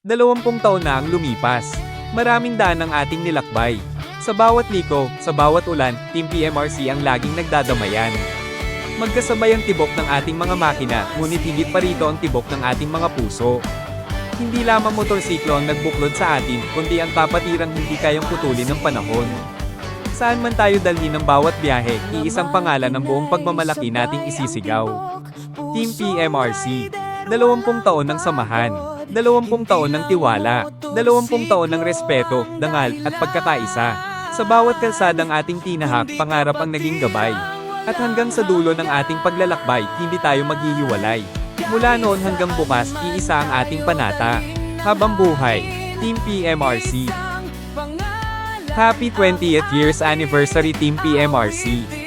20 taon na ang lumipas. Maraming daan ang ating nilakbay. Sa bawat liko, sa bawat ulan, Team PMRC ang laging nagdadamayan. Magkasabay ang tibok ng ating mga makina, ngunit higit pa rito ang tibok ng ating mga puso. Hindi lamang motorsiklo ang nagbuklod sa atin, kundi ang papatirang hindi kayang putulin ng panahon. Saan man tayo dalhin ng bawat biyahe, iisang pangalan ng buong pagmamalaki nating isisigaw. Team PMRC. 20 taon ng samahan. 20 taon ng tiwala. 20 taon ng respeto, dangal, at pagkakaisa. Sa bawat kalsadang ating tinahak, pangarap ang naging gabay. At hanggang sa dulo ng ating paglalakbay, hindi tayo maghihiwalay. Mula noon hanggang bukas, iisa ang ating panata. Habang buhay, Team PMRC. Happy 20th years anniversary Team PMRC.